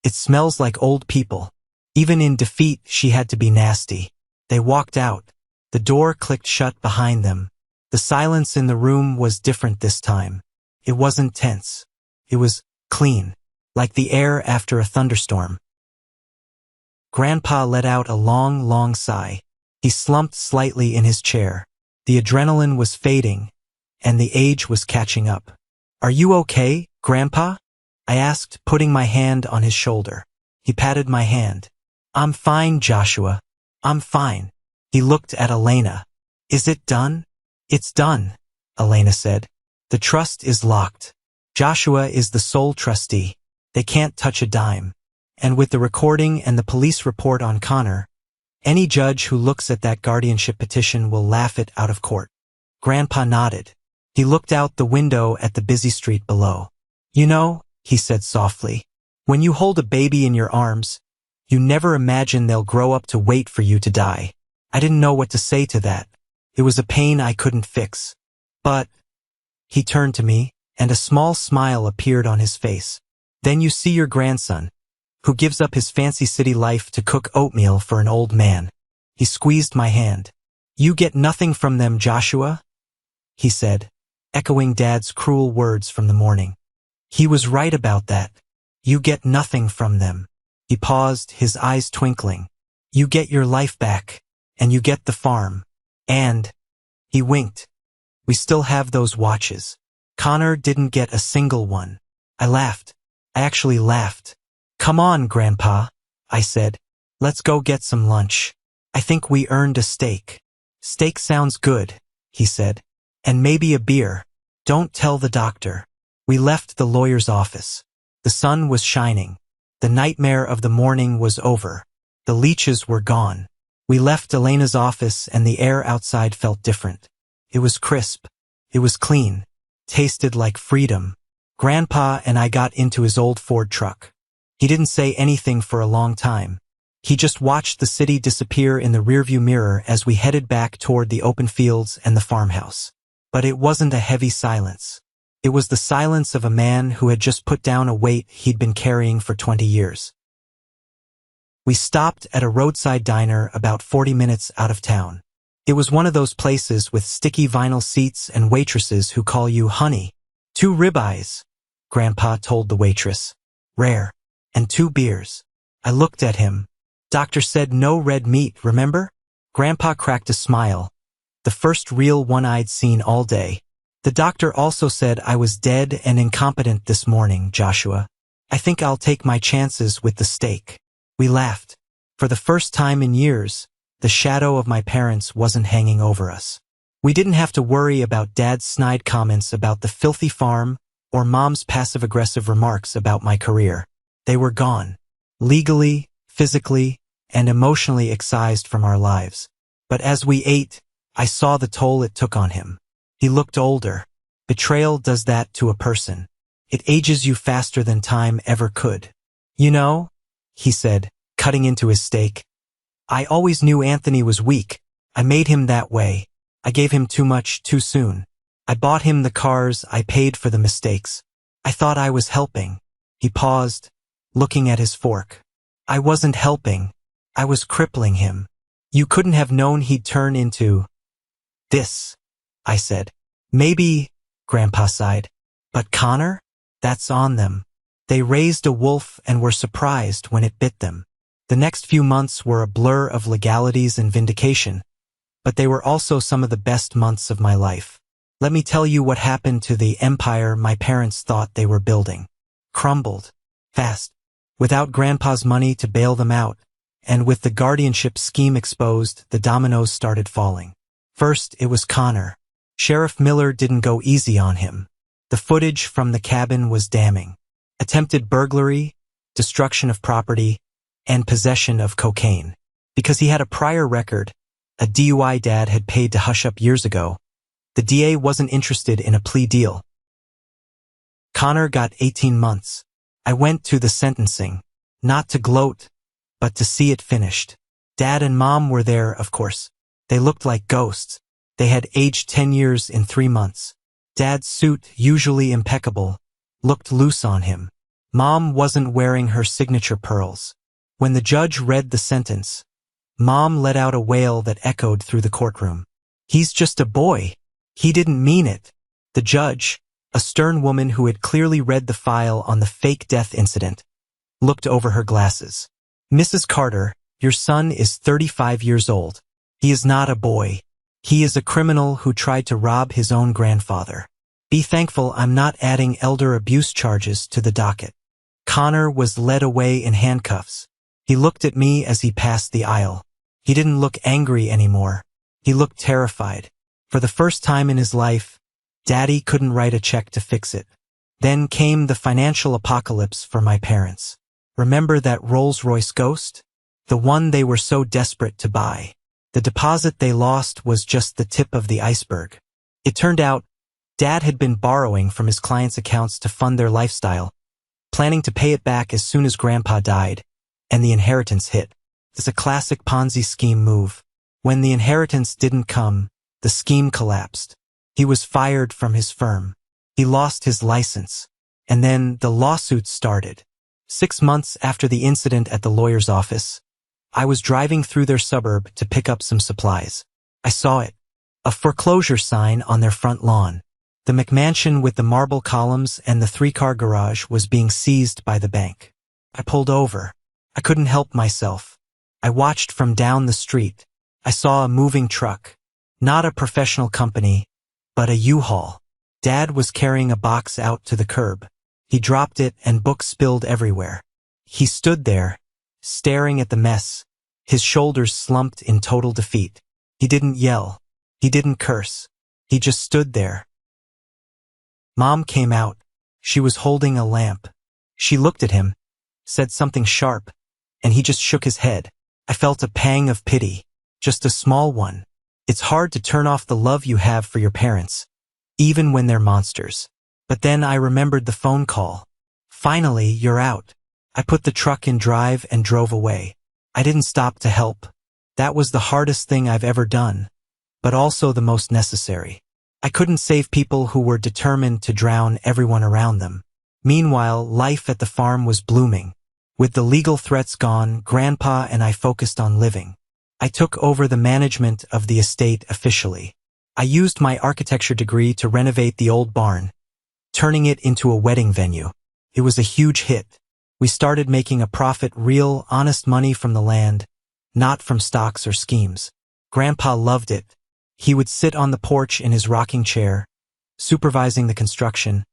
it smells like old people. Even in defeat, she had to be nasty. They walked out. The door clicked shut behind them. The silence in the room was different this time. It wasn't tense. It was clean, like the air after a thunderstorm. Grandpa let out a long, long sigh. He slumped slightly in his chair. The adrenaline was fading, and the age was catching up. Are you okay, Grandpa? I asked, putting my hand on his shoulder. He patted my hand. I'm fine, Joshua. I'm fine. He looked at Elena. Is it done? It's done, Elena said. The trust is locked. Joshua is the sole trustee. They can't touch a dime. And with the recording and the police report on Connor, any judge who looks at that guardianship petition will laugh it out of court. Grandpa nodded. He looked out the window at the busy street below. You know, he said softly, when you hold a baby in your arms, you never imagine they'll grow up to wait for you to die. I didn't know what to say to that. It was a pain I couldn't fix. But, he turned to me, and a small smile appeared on his face. Then you see your grandson, who gives up his fancy city life to cook oatmeal for an old man. He squeezed my hand. You get nothing from them, Joshua, he said, echoing Dad's cruel words from the morning. He was right about that. You get nothing from them. He paused, his eyes twinkling. You get your life back, and you get the farm. And, he winked. We still have those watches. Connor didn't get a single one. I laughed. I actually laughed. Come on, Grandpa, I said. Let's go get some lunch. I think we earned a steak. Steak sounds good, he said. And maybe a beer. Don't tell the doctor. We left the lawyer's office. The sun was shining. The nightmare of the morning was over. The leeches were gone. We left Elena's office and the air outside felt different. It was crisp. It was clean. Tasted like freedom. Grandpa and I got into his old Ford truck. He didn't say anything for a long time. He just watched the city disappear in the rearview mirror as we headed back toward the open fields and the farmhouse. But it wasn't a heavy silence. It was the silence of a man who had just put down a weight he'd been carrying for 20 years. We stopped at a roadside diner about 40 minutes out of town. It was one of those places with sticky vinyl seats and waitresses who call you honey. 2 ribeyes, Grandpa told the waitress. Rare. And 2 beers. I looked at him. Doctor said no red meat, remember? Grandpa cracked a smile. The first real one I'd seen all day. The doctor also said I was dead and incompetent this morning, Joshua. I think I'll take my chances with the steak. We laughed. For the first time in years, the shadow of my parents wasn't hanging over us. We didn't have to worry about Dad's snide comments about the filthy farm or Mom's passive-aggressive remarks about my career. They were gone. Legally, physically, and emotionally excised from our lives. But as we ate, I saw the toll it took on him. He looked older. Betrayal does that to a person. It ages you faster than time ever could. You know, he said, cutting into his steak. I always knew Anthony was weak. I made him that way. I gave him too much too soon. I bought him the cars, I paid for the mistakes. I thought I was helping. He paused, looking at his fork. I wasn't helping. I was crippling him. You couldn't have known he'd turn into this, I said. Maybe, Grandpa sighed. But Connor? That's on them. They raised a wolf and were surprised when it bit them. The next few months were a blur of legalities and vindication, but they were also some of the best months of my life. Let me tell you what happened to the empire my parents thought they were building. Crumbled. Fast. Without Grandpa's money to bail them out, and with the guardianship scheme exposed, the dominoes started falling. First, it was Connor. Sheriff Miller didn't go easy on him. The footage from the cabin was damning. Attempted burglary, destruction of property, and possession of cocaine. Because he had a prior record, a DUI Dad had paid to hush up years ago, the DA wasn't interested in a plea deal. Connor got 18 months. I went to the sentencing, not to gloat, but to see it finished. Dad and Mom were there, of course. They looked like ghosts. They had aged 10 years in 3 months. Dad's suit, usually impeccable, looked loose on him. Mom wasn't wearing her signature pearls. When the judge read the sentence, Mom let out a wail that echoed through the courtroom. He's just a boy. He didn't mean it. The judge, a stern woman who had clearly read the file on the fake death incident, looked over her glasses. Mrs. Carter, your son is 35 years old. He is not a boy. He is a criminal who tried to rob his own grandfather. Be thankful I'm not adding elder abuse charges to the docket. Connor was led away in handcuffs. He looked at me as he passed the aisle. He didn't look angry anymore. He looked terrified. For the first time in his life, Daddy couldn't write a check to fix it. Then came the financial apocalypse for my parents. Remember that Rolls-Royce Ghost? The one they were so desperate to buy. The deposit they lost was just the tip of the iceberg. It turned out, Dad had been borrowing from his clients' accounts to fund their lifestyle, planning to pay it back as soon as Grandpa died, and the inheritance hit. It's a classic Ponzi scheme move. When the inheritance didn't come, the scheme collapsed. He was fired from his firm. He lost his license. And then the lawsuits started. 6 months after the incident at the lawyer's office, I was driving through their suburb to pick up some supplies. I saw it. A foreclosure sign on their front lawn. The McMansion with the marble columns and the 3-car garage was being seized by the bank. I pulled over. I couldn't help myself. I watched from down the street. I saw a moving truck. Not a professional company, but a U-Haul. Dad was carrying a box out to the curb. He dropped it and books spilled everywhere. He stood there, staring at the mess, his shoulders slumped in total defeat. He didn't yell. He didn't curse. He just stood there. Mom came out. She was holding a lamp. She looked at him, said something sharp, and he just shook his head. I felt a pang of pity. just a small one. It's hard to turn off the love you have for your parents, even when they're monsters. But then I remembered the phone call. Finally, you're out. I put the truck in drive and drove away. I didn't stop to help. That was the hardest thing I've ever done, but also the most necessary. I couldn't save people who were determined to drown everyone around them. Meanwhile, life at the farm was blooming. With the legal threats gone, Grandpa and I focused on living. I took over the management of the estate officially. I used my architecture degree to renovate the old barn, turning it into a wedding venue. It was a huge hit. We started making a profit, real, honest money from the land, not from stocks or schemes. Grandpa loved it. He would sit on the porch in his rocking chair, supervising the construction,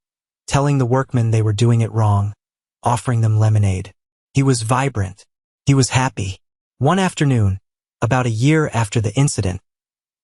telling the workmen they were doing it wrong, offering them lemonade. He was vibrant. He was happy. One afternoon, about a year after the incident,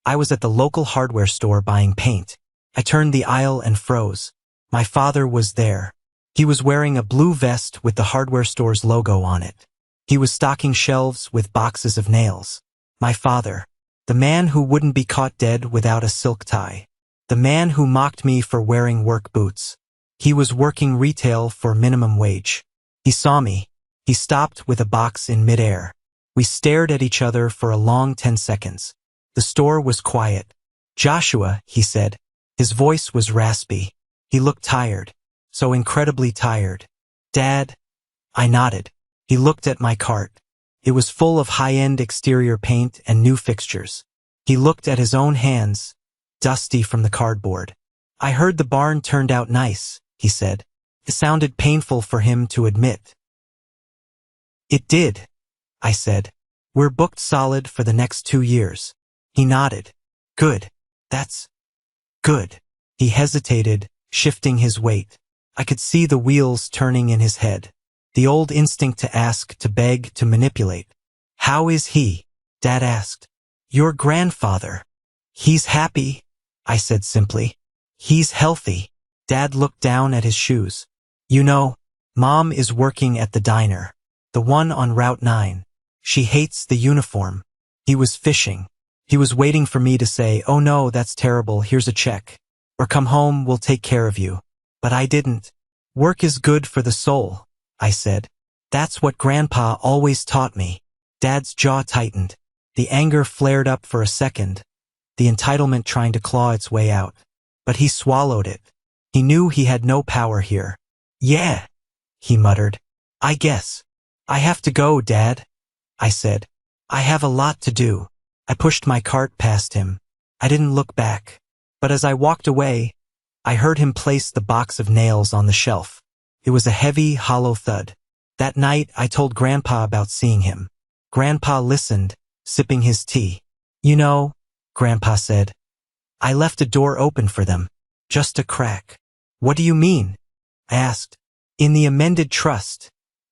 I was at the local hardware store buying paint. I turned the aisle and froze. My father was there. He was wearing a blue vest with the hardware store's logo on it. He was stocking shelves with boxes of nails. My father, the man who wouldn't be caught dead without a silk tie. The man who mocked me for wearing work boots. He was working retail for minimum wage. He saw me. He stopped with a box in midair. We stared at each other for a long 10 seconds. The store was quiet. "Joshua," he said. His voice was raspy. He looked tired. So incredibly tired. "Dad?" I nodded. He looked at my cart. It was full of high-end exterior paint and new fixtures. He looked at his own hands, dusty from the cardboard. "I heard the barn turned out nice," he said. It sounded painful for him to admit. "It did," I said. "We're booked solid for the next 2 years." He nodded. "Good. That's good." He hesitated, shifting his weight. I could see the wheels turning in his head. The old instinct to ask, to beg, to manipulate. "How is he?" Dad asked. "Your grandfather." "He's happy," I said simply. "He's healthy." Dad looked down at his shoes. "You know, Mom is working at the diner. The one on Route 9. She hates the uniform." He was fishing. He was waiting for me to say, "Oh no, that's terrible, here's a check. Or come home, we'll take care of you." But I didn't. "Work is good for the soul," I said. "That's what Grandpa always taught me." Dad's jaw tightened. The anger flared up for a second, the entitlement trying to claw its way out. But he swallowed it. He knew he had no power here. "Yeah," he muttered. "I guess. I have to go, Dad," I said. "I have a lot to do." I pushed my cart past him. I didn't look back. But as I walked away, I heard him place the box of nails on the shelf. It was a heavy, hollow thud. That night, I told Grandpa about seeing him. Grandpa listened, sipping his tea. "You know," Grandpa said, "I left a door open for them. Just a crack." "What do you mean?" I asked. "In the amended trust,"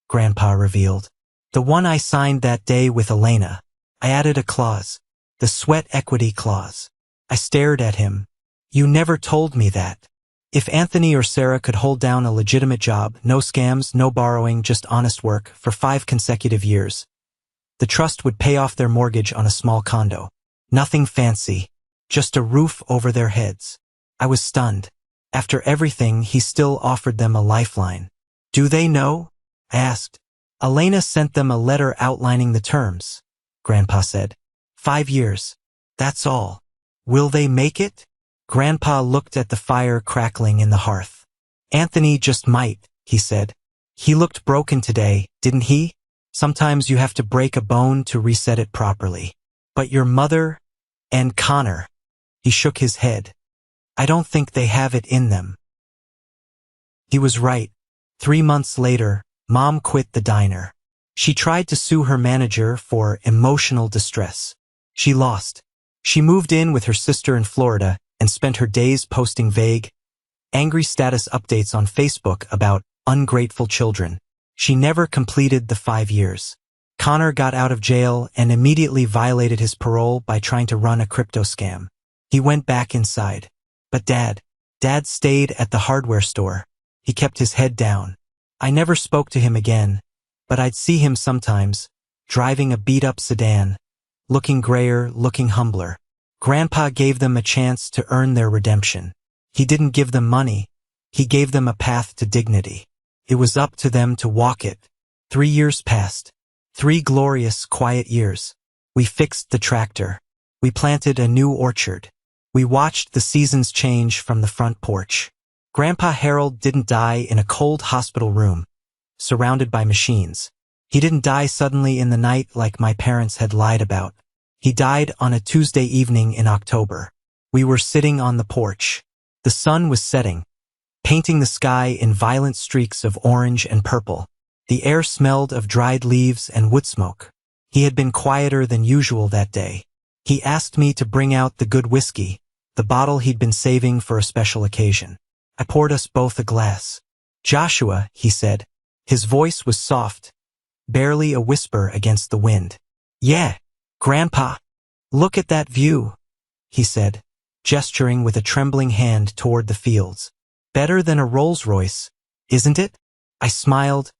Grandpa revealed. "The one I signed that day with Elena. I added a clause. The sweat equity clause." I stared at him. "You never told me that." If Anthony or Sarah could hold down a legitimate job, no scams, no borrowing, just honest work, for 5 consecutive years, the trust would pay off their mortgage on a small condo. Nothing fancy, just a roof over their heads. I was stunned. After everything, he still offered them a lifeline. "Do they know?" I asked. "Elena sent them a letter outlining the terms," Grandpa said. 5 years. That's all. Will they make it? Grandpa looked at the fire crackling in the hearth. "Anthony just might," he said. "He looked broken today, didn't he? Sometimes you have to break a bone to reset it properly. But your mother and Connor," he shook his head. "I don't think they have it in them." He was right. 3 months later, Mom quit the diner. She tried to sue her manager for emotional distress. She lost. She moved in with her sister in Florida and spent her days posting vague, angry status updates on Facebook about ungrateful children. She never completed the 5 years. Connor got out of jail and immediately violated his parole by trying to run a crypto scam. He went back inside. But Dad stayed at the hardware store. He kept his head down. I never spoke to him again, but I'd see him sometimes, driving a beat-up sedan, looking grayer, looking humbler. Grandpa gave them a chance to earn their redemption. He didn't give them money. He gave them a path to dignity. It was up to them to walk it. 3 years passed. 3 glorious, quiet years. We fixed the tractor. We planted a new orchard. We watched the seasons change from the front porch. Grandpa Harold didn't die in a cold hospital room, surrounded by machines. He didn't die suddenly in the night like my parents had lied about. He died on a Tuesday evening in October. We were sitting on the porch. The sun was setting, painting the sky in violent streaks of orange and purple. The air smelled of dried leaves and wood smoke. He had been quieter than usual that day. He asked me to bring out the good whiskey, the bottle he'd been saving for a special occasion. I poured us both a glass. "Joshua," he said. His voice was soft, barely a whisper against the wind. "Yeah, Grandpa. Look at that view," he said, gesturing with a trembling hand toward the fields. "Better than a Rolls-Royce, isn't it?" I smiled,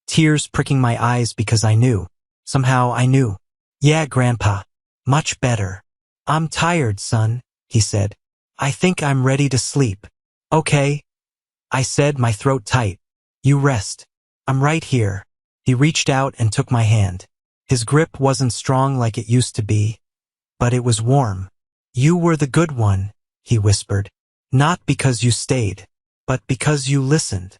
tears pricking my eyes because I knew. Somehow I knew. "Yeah, Grandpa. Much better." "I'm tired, son," he said. "I think I'm ready to sleep." "Okay," I said, my throat tight. "You rest. I'm right here." He reached out and took my hand. His grip wasn't strong like it used to be, but it was warm. "You were the good one," he whispered. "Not because you stayed, but because you listened."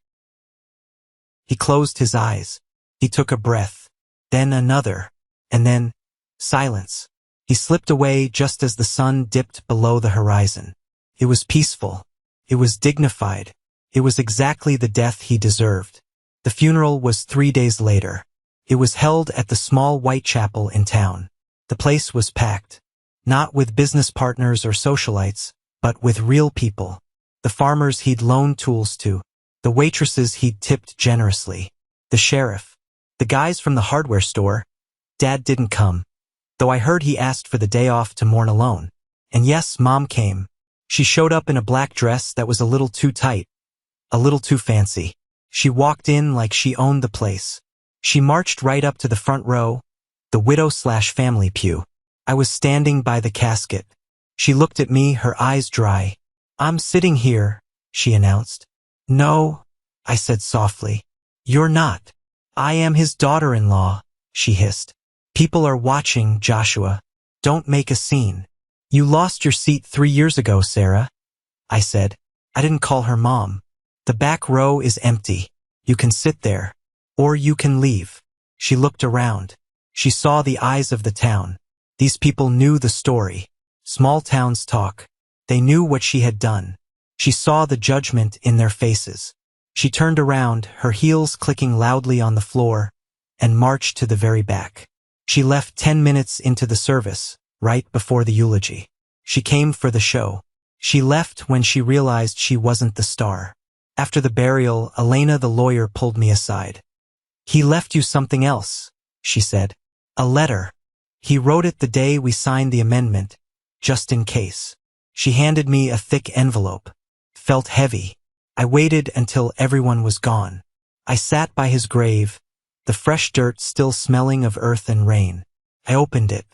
He closed his eyes. He took a breath, then another, and then silence. He slipped away just as the sun dipped below the horizon. It was peaceful. It was dignified. It was exactly the death he deserved. The funeral was 3 days later. It was held at the small white chapel in town. The place was packed, not with business partners or socialites, but with real people. The farmers he'd loaned tools to, the waitresses he'd tipped generously, the sheriff, the guys from the hardware store. Dad didn't come, though I heard he asked for the day off to mourn alone. And yes, Mom came. She showed up in a black dress that was a little too tight, a little too fancy. She walked in like she owned the place. She marched right up to the front row, the widow/family pew. I was standing by the casket. She looked at me, her eyes dry. "I'm sitting here," she announced. "No," I said softly. "You're not. I am his daughter-in-law," she hissed. "People are watching, Joshua. Don't make a scene." "You lost your seat 3 years ago, Sarah," I said. I didn't call her Mom. "The back row is empty. You can sit there, or you can leave." She looked around. She saw the eyes of the town. These people knew the story. Small towns talk. They knew what she had done. She saw the judgment in their faces. She turned around, her heels clicking loudly on the floor, and marched to the very back. She left 10 minutes into the service, right before the eulogy. She came for the show. She left when she realized she wasn't the star. After the burial, Elena the lawyer pulled me aside. "He left you something else," she said. "A letter. He wrote it the day we signed the amendment, just in case." She handed me a thick envelope. It felt heavy. I waited until everyone was gone. I sat by his grave, the fresh dirt still smelling of earth and rain. I opened it.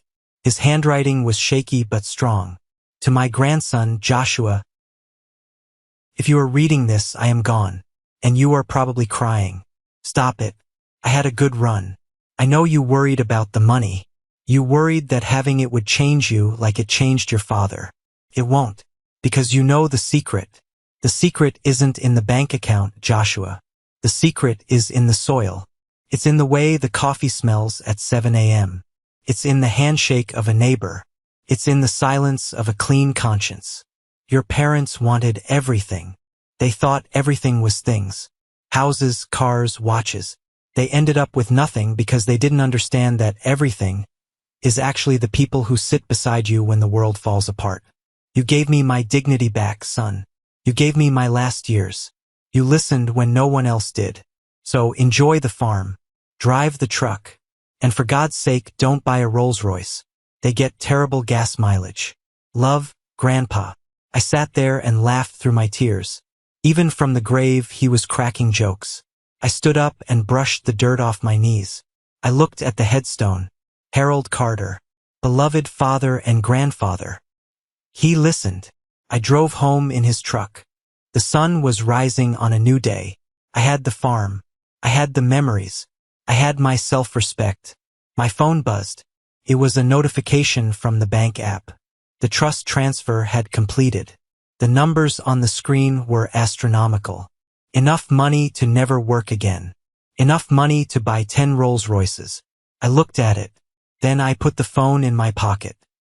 His handwriting was shaky but strong. "To my grandson, Joshua. If you are reading this, I am gone, and you are probably crying. Stop it. I had a good run. I know you worried about the money. You worried that having it would change you like it changed your father. It won't, because you know the secret. The secret isn't in the bank account, Joshua. The secret is in the soil. It's in the way the coffee smells at 7 a.m. It's in the handshake of a neighbor. It's in the silence of a clean conscience. Your parents wanted everything. They thought everything was things. Houses, cars, watches. They ended up with nothing because they didn't understand that everything is actually the people who sit beside you when the world falls apart. You gave me my dignity back, son. You gave me my last years. You listened when no one else did. So enjoy the farm. Drive the truck. And for God's sake, don't buy a Rolls-Royce. They get terrible gas mileage. Love, Grandpa. I sat there and laughed through my tears. Even from the grave, he was cracking jokes. I stood up and brushed the dirt off my knees. I looked at the headstone. Harold Carter. beloved father and grandfather. He listened. I drove home in his truck. The sun was rising on a new day. I had the farm. I had the memories. I had my self-respect. My phone buzzed. It was a notification from the bank app. The trust transfer had completed. The numbers on the screen were astronomical. Enough money to never work again. Enough money to buy 10 Rolls-Royces. I looked at it. Then I put the phone in my pocket.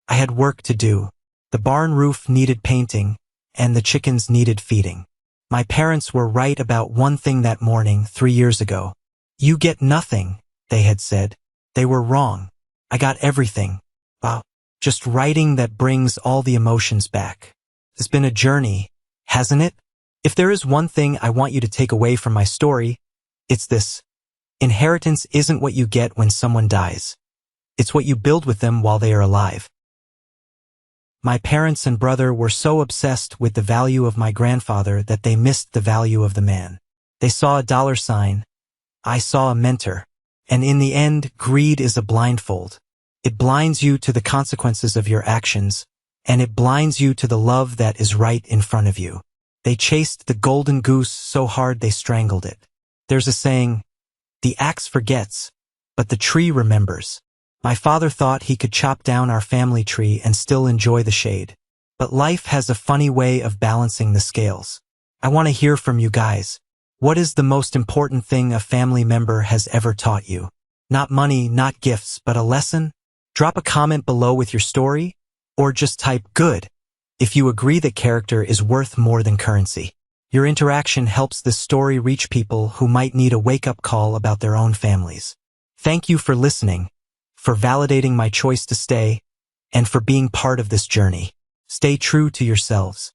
I had work to do. The barn roof needed painting, and the chickens needed feeding. My parents were right about one thing that morning 3 years ago. You get nothing, they had said. They were wrong. I got everything. Wow. Just writing that brings all the emotions back. It's been a journey, hasn't it? If there is one thing I want you to take away from my story, it's this. Inheritance isn't what you get when someone dies. It's what you build with them while they are alive. My parents and brother were so obsessed with the value of my grandfather that they missed the value of the man. They saw a dollar sign. I saw a mentor. And in the end, greed is a blindfold. It blinds you to the consequences of your actions, and it blinds you to the love that is right in front of you. They chased the golden goose so hard they strangled it. There's a saying, the axe forgets, but the tree remembers. My father thought he could chop down our family tree and still enjoy the shade. But life has a funny way of balancing the scales. I want to hear from you guys. What is the most important thing a family member has ever taught you? Not money, not gifts, but a lesson? Drop a comment below with your story, or just type good if you agree that character is worth more than currency. Your interaction helps this story reach people who might need a wake-up call about their own families. Thank you for listening, for validating my choice to stay, and for being part of this journey. Stay true to yourselves.